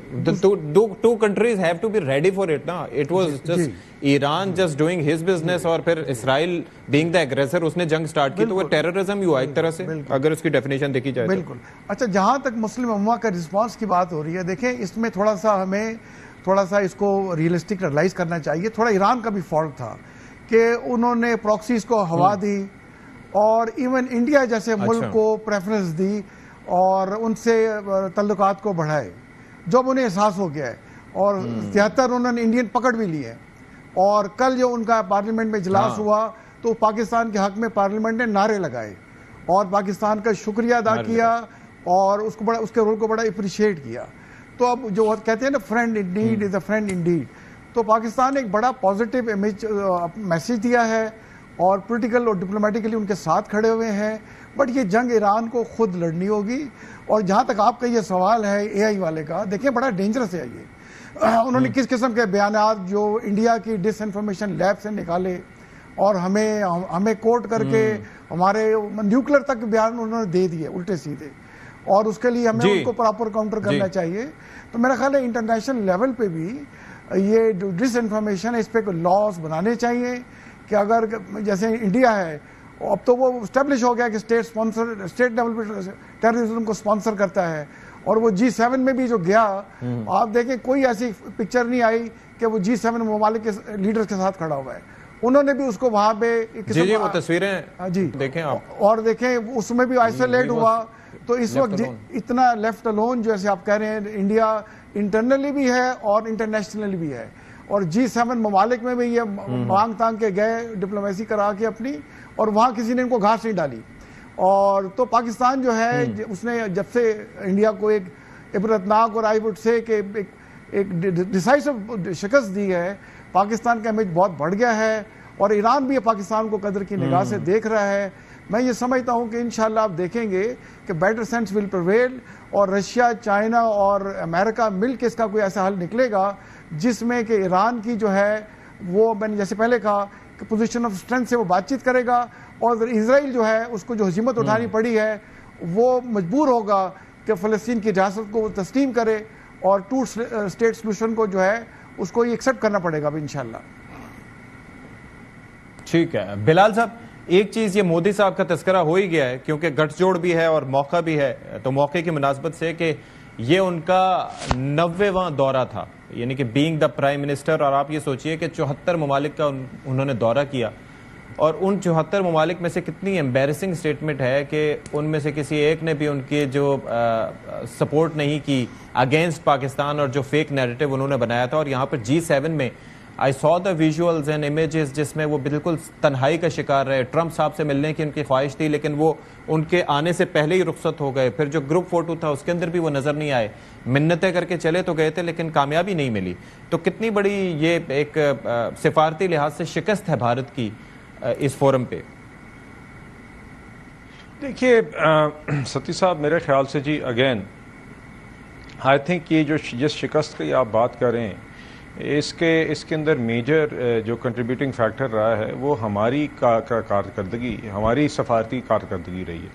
Speaker 5: two countries have to be ready for it نا. It was just Iran just doing his business, اور پھر اسرائیل بینگ دا ایگریسر، اس نے جنگ سٹارٹ کی، تو وہ ٹیررزم ہی ہوا ایک طرح سے اگر اس کی ڈیفینیشن دیکھی جائے.
Speaker 6: بالکل. اچھا، جہاں تک مسلم امہ کا رسپانس کی بات ہو رہی ہے، دیکھیں اس میں تھوڑا سا اس کو ریئلسٹک ریلائز کرنا چاہیے. تھوڑا ایران کا بھی فالٹ تھا کہ انہوں نے پراکسیز کو ہوا دی، اور ایون انڈیا جیسے ملک کو پریفرنس دی اور ان سے تعلقات کو بڑھائے، جب انہیں احساس ہو گیا ہے. اور 73 انہوں نے انڈین پکڑ بھی لیے، اور کل جو ان کا پارلیمنٹ میں اجلاس ہوا تو پاکستان کے حق میں پارلیمنٹ نے نعرے لگائے اور پاکستان کا شکریہ ادا کیا، اور اس کے رول کو بڑا اپریشیٹ کیا. تو اب جو کہتے ہیں نا، friend in need is a friend indeed, تو پاکستان نے ایک بڑا پازیٹیو میسج دیا ہے، اور پولیٹیکل اور ڈپلومیٹکلی ان کے ساتھ کھڑے ہوئے ہیں. بٹ یہ جنگ ایران کو خود لڑنی ہوگی. اور جہاں تک آپ کا یہ سوال ہے اے آئی والے کا، دیکھیں بڑا ڈینجرس ہے یہ. انہوں نے کس قسم کے بیانات جو انڈیا کی ڈس انفارمیشن لیب سے نکالے اور ہمیں کوٹ کر کے ہمارے نیوکلر تک بیان انہوں نے دے دیے الٹے سیدھے، اور اس کے لیے ہمیں ان کو پراپر کاؤنٹر کرنا چاہیے. تو میرا خیال ہے انٹرنیشنل لیول پہ بھی یہ ڈس انفارمیشن ہے، اس پہ کوئی لاز بنانے چاہیے کہ اگر جیسے انڈیا ہے، اب تو وہ اسٹیبلش ہو گیا کہ اسٹیٹ لیول پہ ٹیررزم کو اسپانسر کرتا ہے، اور وہ G7 میں بھی جو گیا، آپ دیکھیں کوئی ایسی پکچر نہیں آئی کہ وہ G7 ممالک کے لیڈرز کے ساتھ کھڑا ہوا ہے. انہوں نے بھی اس کو وہاں پہ
Speaker 5: وہ تصویریں دیکھیں آپ،
Speaker 6: اور دیکھیں اس میں بھی آئسولیٹ ہوا. تو اس وقت اتنا لیفٹ الون جیسے آپ کہہ رہے ہیں، انڈیا انٹرنلی بھی ہے اور انٹرنیشنلی بھی ہے، اور G7 ممالک میں بھی یہ مانگ تانگ کے گئے ڈپلومیسی کرا کے اپنی، اور وہاں کسی نے ان کو گھاس نہیں ڈالی. اور تو پاکستان جو ہے، اس نے جب سے انڈیا کو ایک عبرتناک اور آئی وڈ سے کہ ایک ڈیسائسو شکست دی ہے، پاکستان کا امیج بہت بڑھ گیا ہے، اور ایران بھی پاکستان کو قدر کی نگاہ سے دیکھ رہا ہے. میں یہ سمجھتا ہوں کہ انشاءاللہ آپ دیکھیں گے کہ بیٹر سینس ول پریویل، اور رشیا، چائنا اور امریکہ مل کے اس کا کوئی ایسا حل نکلے گا جس میں کہ ایران کی جو ہے وہ، میں نے جیسے پہلے کہا کہ پوزیشن آف اسٹرینتھ سے وہ بات چیت کرے گا، اور اسرائیل جو ہے اس کو جو ہزیمت اٹھانی پڑی ہے وہ مجبور ہوگا کہ فلسطین کی ریاست کو وہ تسلیم کرے، اور ٹو اسٹیٹ سلوشن کو جو ہے اس کو یہ ایکسیپٹ کرنا پڑے گا انشاءاللہ.
Speaker 5: ٹھیک ہے بلال صاحب، ایک چیز یہ مودی صاحب کا تذکرہ ہو ہی گیا ہے کیونکہ گٹھ جوڑ بھی ہے اور موقع بھی ہے، تو موقع کی مناسبت سے کہ یہ ان کا 90واں دورہ تھا، یعنی کہ بینگ دا پرائم منسٹر، اور آپ یہ سوچئے کہ 74 ممالک کا انہوں نے دورہ کیا. اور ان 74 ممالک میں سے کتنی ایمبیرسنگ سٹیٹمنٹ ہے کہ ان میں سے کسی ایک نے بھی ان کی جو سپورٹ نہیں کی اگینسٹ پاکستان اور جو فیک نیریٹو انہوں نے بنایا تھا. اور یہاں پر G7 میں I saw the visuals and images جس میں وہ بالکل تنہائی کا شکار رہے. ٹرمپ صاحب سے ملنے کی ان کی خواہش تھی لیکن وہ ان کے آنے سے پہلے ہی رخصت ہو گئے. پھر جو گروپ فوٹو تھا اس کے اندر بھی وہ نظر نہیں آئے. منتیں کر کے چلے تو گئے تھے لیکن کامیابی نہیں ملی. تو کتنی بڑی یہ ایک سفارتی لحاظ سے شکست ہے بھارت کی اس فورم پہ.
Speaker 7: دیکھیے ستی صاحب میرے خیال سے جی اگین آئی تھنک یہ جو جس شکست کی آپ بات کر رہے ہیں اس کے اندر میجر جو کنٹریبیوٹنگ فیکٹر رہا ہے وہ ہماری کارکردگی ہماری سفارتی کارکردگی رہی ہے.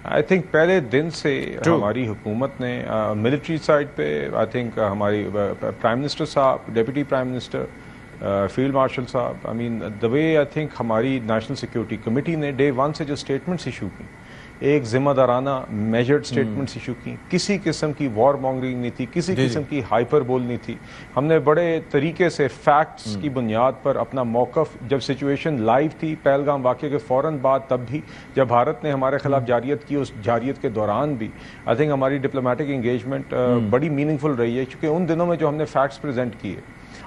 Speaker 7: آئی تھنک پہلے دن سے ہماری حکومت نے ملٹری سائڈ پہ آئی تھنک ہماری پرائم منسٹر صاحب deputy prime minister field marshal صاحب آئی مین دا وے آئی تھنک ہماری نیشنل سیکورٹی کمیٹی نے ڈے 1 سے جو اسٹیٹمنٹس ایشو کی ایک ذمہ دارانہ میجرڈ سٹیٹمنٹس ایشو کی. کسی قسم کی وار مانگرنگ نہیں تھی, کسی قسم کی ہائپر بول نہیں تھی. ہم نے بڑے طریقے سے فیکٹس کی بنیاد پر اپنا موقف, جب سچویشن لائیو تھی پہلگام واقعے کے فوراً بعد, تب بھی جب بھارت نے ہمارے خلاف جارحیت کی اس جارحیت کے دوران بھی آئی تھنک ہماری ڈپلومیٹک انگیجمنٹ بڑی میننگ فل رہی ہے, کیونکہ ان دنوں میں جو ہم نے فیکٹس پریزنٹ کیے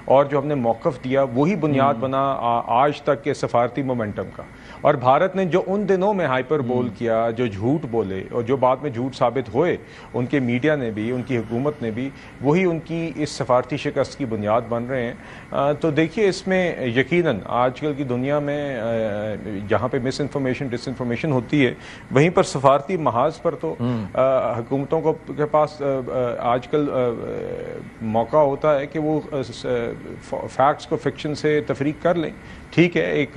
Speaker 7: اور جو ہم نے موقف دیا وہی بنیاد بنا آج تک کے سفارتی مومنٹم کا. اور بھارت نے جو ان دنوں میں ہائپر بول کیا, جو جھوٹ بولے اور جو بعد میں جھوٹ ثابت ہوئے, ان کے میڈیا نے بھی ان کی حکومت نے بھی, وہی ان کی اس سفارتی شکست کی بنیاد بن رہے ہیں. تو دیکھیے اس میں یقیناً آج کل کی دنیا میں جہاں پہ مس انفارمیشن ڈس انفارمیشن ہوتی ہے وہیں پر سفارتی محاذ پر تو حکومتوں کے پاس آج کل موقع ہوتا ہے کہ وہ فیکٹس کو فکشن سے تفریق کر لیں. ٹھیک ہے, ایک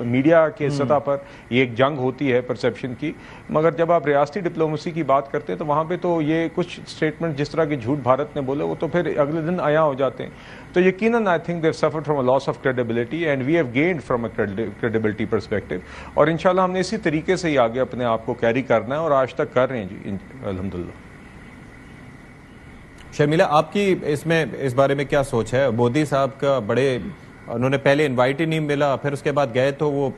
Speaker 7: میڈیا کے سطح پر یہ ایک جنگ ہوتی ہے پرسیپشن کی, مگر جب آپ ریاستی ڈپلومیسی کی بات کرتے ہیں تو وہاں پہ تو یہ کچھ اسٹیٹمنٹ جس طرح کے جھوٹ بھارت نے بولے وہ تو پھر اگلے دن عیاں ہو جاتے ہیں. تو یقیناً I think they suffered from a loss of credibility and we have gained from a credibility perspective, اور انشاءاللہ ہم نے اسی طریقے سے ہی آگے اپنے آپ کو کیری کرنا ہے اور آج تک کر رہے ہیں جی الحمدللہ.
Speaker 5: شرمیلا آپ کی اس میں اس بارے میں کیا سوچ ہے؟ مودی صاحب کا بڑے انہوں نے پہلے انوائٹ ہی نہیں ملا, پھر اس کے بعد گئے تو وہ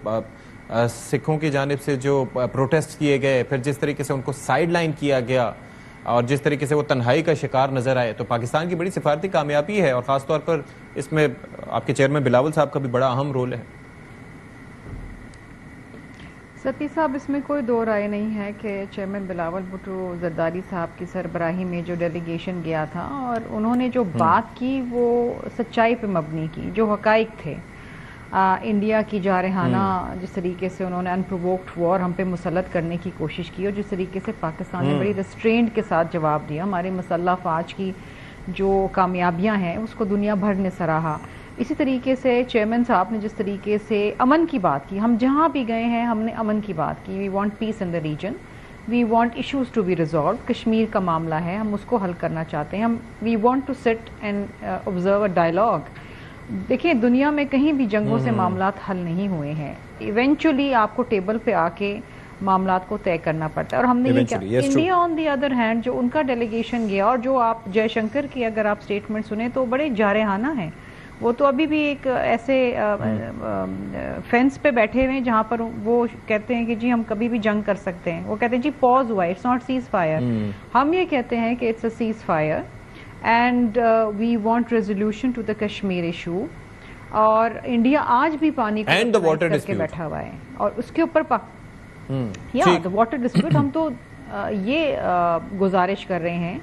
Speaker 5: سکھوں کی جانب سے جو پروٹیسٹ کیے گئے, پھر جس طریقے سے ان کو سائیڈ لائن کیا گیا اور جس طریقے سے وہ تنہائی کا شکار نظر آئے, تو پاکستان کی بڑی سفارتی کامیابی ہے اور خاص طور پر اس میں آپ کے چیئرمین بلاول صاحب کا بھی بڑا اہم رول ہے.
Speaker 4: ستی صاحب اس میں کوئی دو رائے نہیں ہے کہ چیئرمین بلاول بھٹو زرداری صاحب کی سربراہی میں جو ڈیلیگیشن گیا تھا اور انہوں نے جو بات کی وہ سچائی پہ مبنی کی, جو حقائق تھے. انڈیا کی جارحانہ جس طریقے سے انہوں نے انپرووکڈ وار ہم پہ مسلط کرنے کی کوشش کی اور جس طریقے سے پاکستان نے بڑی ریسٹرینٹ کے ساتھ جواب دیا, ہمارے مسلح افواج کی جو کامیابیاں ہیں اس کو دنیا بھر نے سراہا. اسی طریقے سے چیئرمین صاحب نے جس طریقے سے امن کی بات کی, ہم جہاں بھی گئے ہیں ہم نے امن کی بات کی. We want peace in the region, we want issues to be resolve. Kashmir کا معاملہ ہے, ہم اس کو حل کرنا چاہتے ہیں. We want to sit and observe a dialogue. دیکھیں دنیا میں کہیں بھی جنگوں سے معاملات حل نہیں ہوئے ہیں, ایونچولی آپ کو ٹیبل پہ آ کے معاملات کو طے کرنا پڑتا ہے. اور ہم نے یہ کیا India on the other hand جو ان کا ڈیلیگیشن گیا اور جو آپ جے شنکر کی اگر آپ اسٹیٹمنٹ سنیں تو بڑے جارحانہ ہیں. وہ تو ابھی بھی ایک ایسے فینس پہ بیٹھے ہوئے ہیں جہاں پر وہ کہتے ہیں کہ جی ہم کبھی بھی جنگ کر سکتے ہیں. وہ کہتے ہیں جی پاز ہوا ہے, اٹس ناٹ سیز فائر. ہم یہ کہتے ہیں کہ it's a ceasefire and we want resolution to the Kashmir issue. اور انڈیا آج بھی پانی کو کر کے بیٹھا ہوا ہے اور اس کے اوپر واٹر ڈسپیوٹ. ہم تو یہ گزارش کر رہے ہیں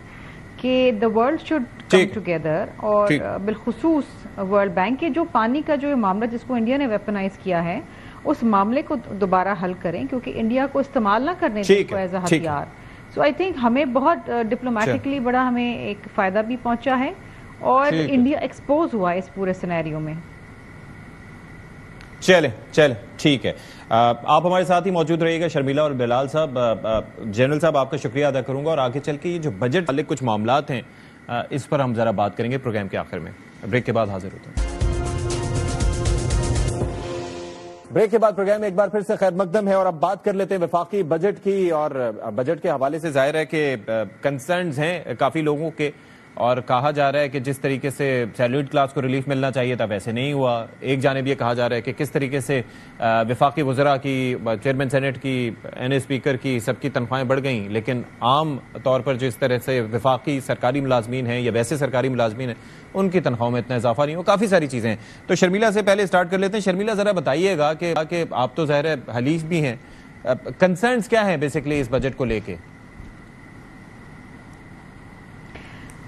Speaker 4: کہ the world should come together, اور بالخصوص ورلڈ بینک کے جو پانی کا جو معاملہ جس کو انڈیا نے ویپنائز کیا ہے اس معاملے کو دوبارہ حل کریں, کیونکہ انڈیا کو استعمال نہ کرنے دیں کو ایز اے ہتھیار. سو آئی تھنک ہمیں بہت ڈپلومیٹکلی بڑا ہمیں ایک فائدہ بھی پہنچا ہے اور انڈیا ایکسپوز ہوا ہے اس پورے سینیریو میں.
Speaker 5: چلیں ٹھیک ہے, آپ ہمارے ساتھ ہی موجود رہیے گا. شرمیلا اور بلال صاحب, جنرل صاحب آپ کا شکریہ ادا کروں گا, اور آگے چل کے یہ جو بجٹ والے کچھ معاملات ہیں اس پر ہم ذرا بات کریں گے پروگرام کے آخر میں. بریک کے بعد حاضر ہوتے ہیں. بریک کے بعد پروگرام ایک بار پھر سے خیر مقدم ہے اور اب بات کر لیتے ہیں وفاقی بجٹ کی. اور بجٹ کے حوالے سے ظاہر ہے کہ کنسرنز ہیں کافی لوگوں کے, اور کہا جا رہا ہے کہ جس طریقے سے سیلوٹ کلاس کو ریلیف ملنا چاہیے تھا ویسے نہیں ہوا. ایک جانب یہ کہا جا رہا ہے کہ کس طریقے سے وفاقی وزراء کی، چیئرمین سینٹ کی، این اسپیکر کی، سب کی تنخواہیں بڑھ گئیں، لیکن عام طور پر جو اس طرح سے وفاقی سرکاری ملازمین ہیں یا ویسے سرکاری ملازمین ہیں ان کی تنخواہوں میں اتنا اضافہ نہیں ہو. کافی ساری چیزیں ہیں. تو شرمیلا سے پہلے اسٹارٹ کر لیتے ہیں. شرمیلا ذرا بتائیے گا کہ آپ تو ظاہر ہے حلیف بھی ہیں، کنسرنز کیا ہیں بیسکلی اس بجٹ کو لے کے؟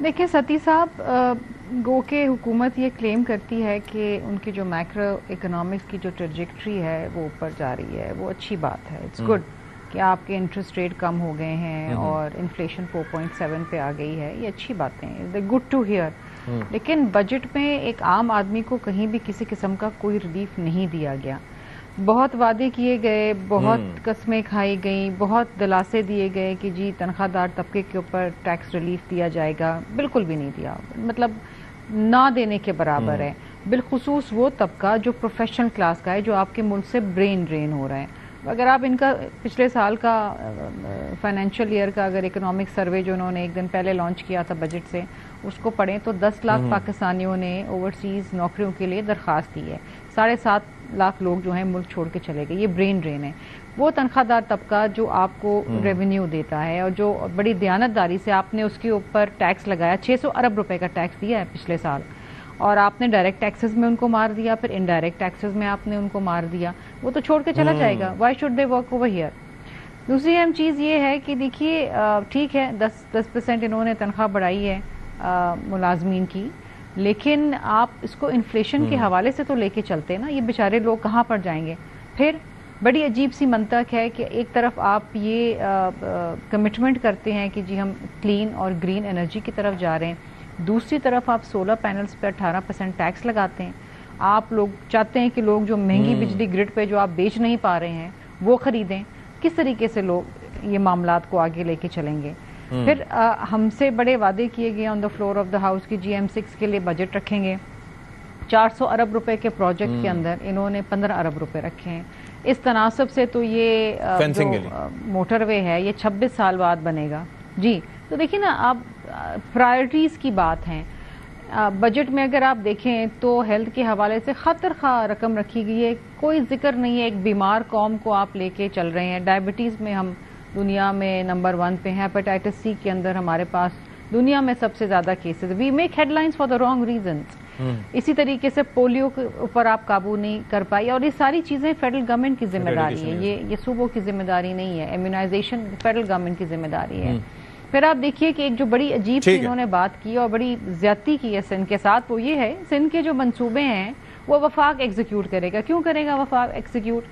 Speaker 4: دیکھیں ستی صاحب، گو کہ حکومت یہ کلیم کرتی ہے کہ ان کی جو میکرو اکنامکس کی جو ٹریجیکٹری ہے وہ اوپر جا رہی ہے، وہ اچھی بات ہے. اٹس گڈ کہ آپ کے انٹرسٹ ریٹ کم ہو گئے ہیں اور انفلیشن 4.7 پہ آ گئی ہے، یہ اچھی باتیں ہیں، گڈ ٹو ہیئر. لیکن بجٹ میں ایک عام آدمی کو کہیں بھی کسی قسم کا کوئی ریلیف نہیں دیا گیا. بہت وعدے کیے گئے، بہت قسمیں کھائی گئیں، بہت دلاسے دیے گئے کہ جی تنخواہ دار طبقے کے اوپر ٹیکس ریلیف دیا جائے گا. بالکل بھی نہیں دیا، مطلب نہ دینے کے برابر ہے. بالخصوص وہ طبقہ جو پروفیشنل کلاس کا ہے، جو آپ کے ملک سے برین ڈرین ہو رہا ہے. اگر آپ ان کا پچھلے سال کا فائنینشیل ایئر کا اگر اکنامک سروے جو انہوں نے ایک دن پہلے لانچ کیا تھا بجٹ سے، اس کو پڑھیں تو 10 لاکھ پاکستانیوں نے اوورسیز نوکریوں کے لیے درخواست دی ہے. 7.5 لاکھ لوگ جو ہیں ملک چھوڑ کے چلے گئے. یہ برین ڈرین ہے. وہ تنخواہ دار طبقہ جو آپ کو ریونیو دیتا ہے اور جو بڑی دیانتداری سے آپ نے اس کے اوپر ٹیکس لگایا، 600 ارب روپے کا ٹیکس دیا ہے پچھلے سال، اور آپ نے ڈائریکٹ ٹیکسز میں ان کو مار دیا، پھر انڈائریکٹ ٹیکسز میں آپ نے ان کو مار دیا. وہ تو چھوڑ کے چلا جائے گا. Why should they work over here? دوسری اہم چیز یہ ہے کہ دیکھیے ٹھیک ہے 10% انہوں نے تنخواہ بڑھائی ہے ملازمین کی، لیکن آپ اس کو انفلیشن کے حوالے سے تو لے کے چلتے نا. یہ بیچارے لوگ کہاں پر جائیں گے؟ پھر بڑی عجیب سی منطق ہے کہ ایک طرف آپ یہ کمٹمنٹ کرتے ہیں کہ جی ہم کلین اور گرین انرجی کی طرف جا رہے ہیں، دوسری طرف آپ سولر پینلز پہ 18% ٹیکس لگاتے ہیں. آپ لوگ چاہتے ہیں کہ لوگ جو مہنگی بجلی گرڈ پہ جو آپ بیچ نہیں پا رہے ہیں وہ خریدیں. کس طریقے سے لوگ یہ معاملات کو آگے لے کے چلیں گے؟ پھر ہم سے بڑے وعدے کیے گئے on the floor of the house کی جی M6 کے لیے بجٹ رکھیں گے. 400 ارب روپے کے پروجیکٹ کے اندر انہوں نے 15 ارب روپے رکھے ہیں. اس تناسب سے تو یہ جو موٹر وے ہے یہ 26 سال بعد بنے گا. جی تو دیکھیں نا، آپ پرائرٹیز کی بات ہیں. بجٹ میں اگر آپ دیکھیں تو ہیلتھ کے حوالے سے خطر خواہ رقم رکھی گئی ہے، کوئی ذکر نہیں ہے. ایک بیمار قوم کو آپ لے کے چل رہے ہیں. ڈائبٹیز میں ہم دنیا میں نمبر 1 پہ ہیں. ہیپاٹائٹس سی کے اندر ہمارے پاس دنیا میں سب سے زیادہ cases. We make headlines for the wrong reasons. اسی طریقے سے پولیو کے اوپر آپ قابو نہیں کر پائی، اور یہ ساری چیزیں فیڈرل گورنمنٹ کی ذمہ داری ہے، یہ صوبوں کی ذمہ داری نہیں ہے. امیونائزیشن فیڈرل گورنمنٹ کی ذمہ داری ہے. پھر آپ دیکھیے کہ ایک جو بڑی عجیب سی انہوں نے بات کی اور بڑی زیادتی کی ہے سندھ کے ساتھ، وہ یہ ہے سندھ کے جو منصوبے ہیں وہ وفاق ایگزیکیوٹ کرے گا. کیوں کرے گا وفاق ایگزیکیوٹ؟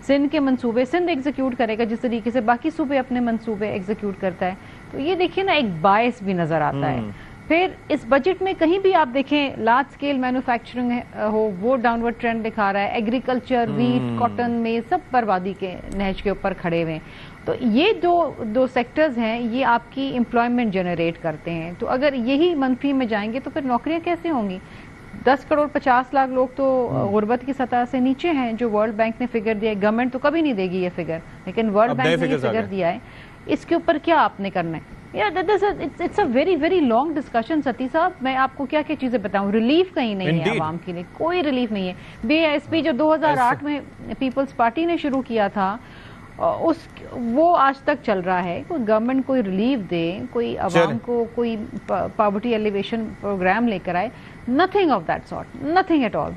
Speaker 4: سندھ کے منصوبے سندھ ایگزیکیوٹ کرے گا جس طریقے سے باقی صوبے اپنے منصوبے ایگزیکیوٹ کرتا ہے. تو یہ دیکھیں نا، ایک باعث بھی نظر آتا ہے. پھر اس بجٹ میں کہیں بھی آپ دیکھیں لارج سکیل مینوفیکچرنگ ہو، وہ ڈاؤن ورڈ ٹرینڈ دکھا رہا ہے. ایگریکلچر، ویٹ، کاٹن میں سب بربادی کے نہج کے اوپر کھڑے ہوئے ہیں. تو یہ دو سیکٹرز ہیں، یہ آپ کی امپلائمنٹ جنریٹ کرتے ہیں. تو اگر یہی منفی میں جائیں گے تو پھر نوکریاں کیسے ہوں گی؟ 10 کروڑ 50 لاکھ لوگ تو غربت کی سطح سے نیچے ہیں، جو ورلڈ بینک نے فگر دیا ہے. گورنمنٹ تو کبھی نہیں دے گی یہ فگر، لیکن ورلڈ بینک نے یہ فگر دیا ہے. اس کے اوپر کیا آپ نے کرنا ہے؟ It's a very very long discussion Satti صاحب. میں آپ کو کیا کیا چیزیں بتاؤں. ریلیف کہیں نہیں ہے عوام کے لیے، کوئی ریلیف نہیں ہے. BSP جو 2008 میں پیپلز پارٹی نے شروع کیا تھا وہ آج تک چل رہا ہے. کوئی گورنمنٹ کوئی ریلیف دے، کوئی عوام کو کوئی پاورٹی ایلیویشن پروگرام لے کر آئے. Nothing of that sort, nothing at all.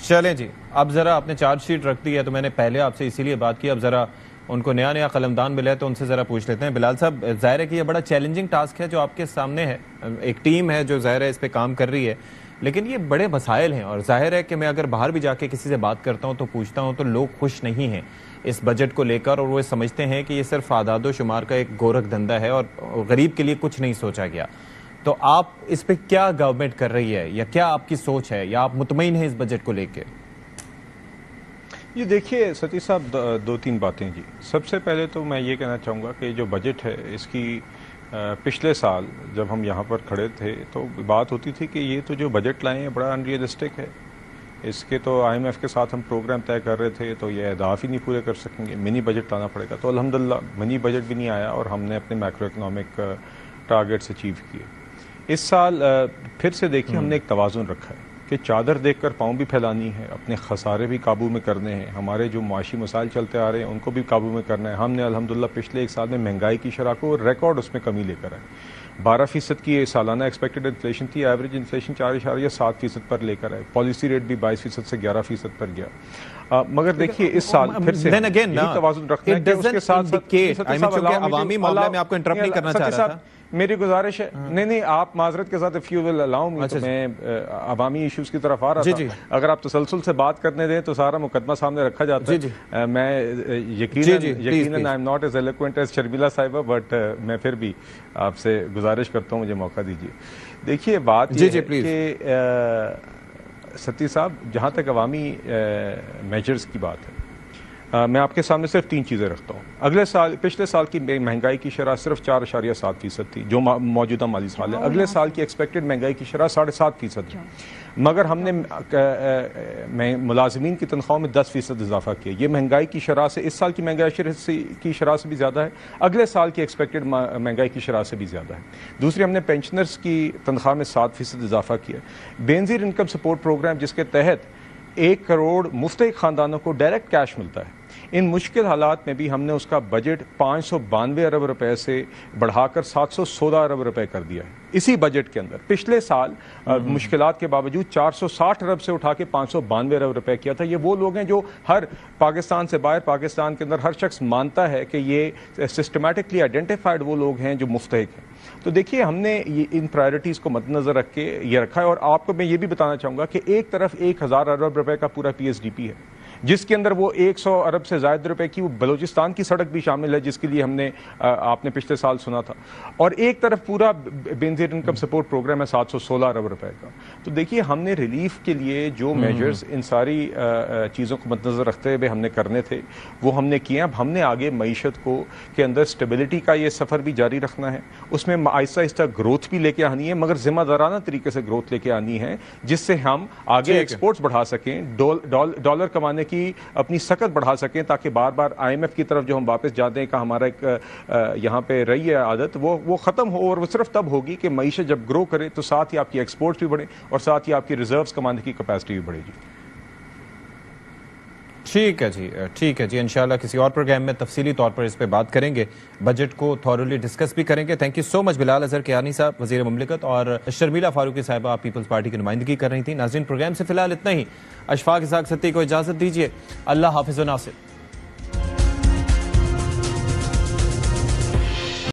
Speaker 5: چلیں جی، اب ذرا آپ نے چارج شیٹ رکھ دی ہے تو میں نے پہلے آپ سے اسی لیے بات کی. اب ذرا ان کو نیا قلمدان ملا ہے تو ان سے ذرا پوچھ لیتے ہیں. بلال صاحب، ظاہر ہے کہ یہ بڑا چیلنجنگ ٹاسک ہے جو آپ کے سامنے ہے. ایک ٹیم ہے جو ظاہر ہے اس پہ کام کر رہی ہے، لیکن یہ بڑے مسائل ہیں. اور ظاہر ہے کہ میں اگر باہر بھی جا کے کسی سے بات کرتا ہوں تو پوچھتا ہوں تو لوگ خوش نہیں ہیں اس بجٹ کو لے کر، اور وہ سمجھتے ہیں کہ یہ صرف اعداد و شمار کا ایک گورکھ دھندا ہے اور غریب کے لیے کچھ نہیں سوچا گیا. تو آپ اس پہ کیا گورنمنٹ کر رہی ہے، یا کیا آپ کی سوچ ہے، یا آپ مطمئن ہیں اس بجٹ کو لے کے؟
Speaker 7: یہ دیکھیے ستی صاحب، 2-3 باتیں جی. سب سے پہلے تو میں یہ کہنا چاہوں گا کہ جو بجٹ ہے اس کی پچھلے سال جب ہم یہاں پر کھڑے تھے تو بات ہوتی تھی کہ یہ تو جو بجٹ لائے ہیں بڑا ان ریئلسٹک ہے. اس کے تو IMF کے ساتھ ہم پروگرام طے کر رہے تھے تو یہ اہداف ہی نہیں پورے کر سکیں گے، منی بجٹ لانا پڑے گا. تو الحمدللہ منی بجٹ بھی نہیں آیا اور ہم نے اپنے میکرو اکنامک ٹارگیٹس اچیو کیے. اس سال پھر سے دیکھیے ہم نے ایک توازن رکھا ہے کہ چادر دیکھ کر پاؤں بھی پھیلانی ہے، اپنے خسارے بھی قابو میں کرنے ہیں، ہمارے جو معاشی مسائل چلتے آ رہے ہیں ان کو بھی قابو میں کرنا ہے۔ ہم نے الحمدللہ پچھلے ایک سال میں مہنگائی کی شرح کو ریکارڈ اس میں کمی لے کر آئے، 12% کی سالانہ ایکسپیکٹڈ انفلیشن تھی، ایوریج انفلیشن 4.7% پر لے کر آئے، پالیسی ریٹ بھی 22% سے 11% پر گیا۔ مگر دیکھیے اس سال پھر سے یہی توازن رکھنا ہے کہ اس کے ساتھ
Speaker 5: عوامی معاملے میں آپ کو انٹرپٹ نہیں کرنا چاہ رہا تھا،
Speaker 7: میری گزارش ہے نہیں آپ معذرت کے ساتھ if you will allow me تو میں عوامی ایشوز کی طرف آ رہا تھا۔ اگر آپ تسلسل سے بات کرنے دیں تو سارا مقدمہ سامنے رکھا جاتا ہے۔ میں یقیناً I'm not as eloquent as Sharmila صاحبہ بٹ میں پھر بھی آپ سے گزارش کرتا ہوں مجھے موقع دیجیے۔ دیکھیے بات یہ ہے کہ ستی صاحب جہاں تک عوامی میجرز کی بات ہے میں آپ کے سامنے صرف 3 چیزیں رکھتا ہوں۔ پچھلے سال کی مہنگائی کی شرح صرف 4.7% تھی جو موجودہ مالی سال ہے، اگلے سال کی ایکسپیکٹڈ مہنگائی کی شرح 7.5% ہے، مگر ہم نے ملازمین کی تنخواہوں میں 10% اضافہ کیا۔ یہ مہنگائی کی شرح سے اس سال کی مہنگائی کی شرح سے بھی زیادہ ہے، اگلے سال کی ایکسپیکٹڈ مہنگائی کی شرح سے بھی زیادہ ہے۔ دوسری ہم نے پینشنرز کی تنخواہ میں 7% اضافہ کیا۔ بے نظیر انکم سپورٹ پروگرام جس کے تحت 1 کروڑ مستحق خاندانوں کو ڈائریکٹ کیش ملتا ہے، ان مشکل حالات میں بھی ہم نے اس کا بجٹ 592 ارب روپے سے بڑھا کر 716 ارب روپے کر دیا ہے اسی بجٹ کے اندر۔ پچھلے سال مشکلات کے باوجود 460 ارب سے اٹھا کے 592 ارب روپے کیا تھا۔ یہ وہ لوگ ہیں جو ہر پاکستان سے باہر، پاکستان کے اندر ہر شخص مانتا ہے کہ یہ سسٹمیٹکلی آئیڈینٹیفائڈ وہ لوگ ہیں جو مستحق ہیں۔ تو دیکھیے ہم نے ان پرائرٹیز کو مد نظر رکھ کے یہ رکھا ہے، اور آپ کو میں یہ بھی بتانا چاہوں گا کہ ایک طرف 1000 ارب روپے کا پورا PSDP ہے جس کے اندر وہ 100 ارب سے زائد روپے کی وہ بلوچستان کی سڑک بھی شامل ہے جس کے لیے ہم نے آپ نے پچھلے سال سنا تھا، اور ایک طرف پورا بے نظیر انکم سپورٹ پروگرام ہے 716 ارب روپے کا۔ تو دیکھیے ہم نے ریلیف کے لیے جو میجرز ان ساری چیزوں کو مد نظر رکھتے ہوئے ہم نے کرنے تھے وہ ہم نے کیے۔ اب ہم نے آگے معیشت کو کے اندر اسٹیبلٹی کا یہ سفر بھی جاری رکھنا ہے، اس میں آہستہ آہستہ گروتھ بھی لے کے آنی ہے، مگر ذمہ دارانہ طریقے سے گروتھ لے کے آنی ہے جس سے ہم آگے ایکسپورٹس بڑھا سکیں، ڈالر کمانے کی اپنی سکت بڑھا سکیں، تاکہ بار بار IMF کی طرف جو ہم واپس جاتے ہیں کہ ہمارا ایک یہاں پہ رہی ہے عادت وہ ختم ہو، اور وہ صرف تب ہوگی کہ معیشت جب گرو کرے تو ساتھ ہی آپ کی ایکسپورٹس بھی بڑھیں اور ساتھ ہی آپ کی ریزروز کمانے کی کیپیسٹی بھی بڑھے گی۔
Speaker 5: ٹھیک ہے جی انشاءاللہ کسی اور پروگرام میں تفصیلی طور پر اس پہ بات کریں گے، بجٹ کو تھورولی ڈسکس بھی کریں گے۔ تھینک یو سو مچ بلال اظہر کیانی صاحب وزیر مملکت، اور شرمیلا فاروقی صاحبہ آپ پیپلز پارٹی کی نمائندگی کر رہی تھی۔ ناظرین پروگرام سے فی الحال اتنا ہی، اشفاق اسحاق ستی کو اجازت دیجیے، اللہ حافظ و ناصر۔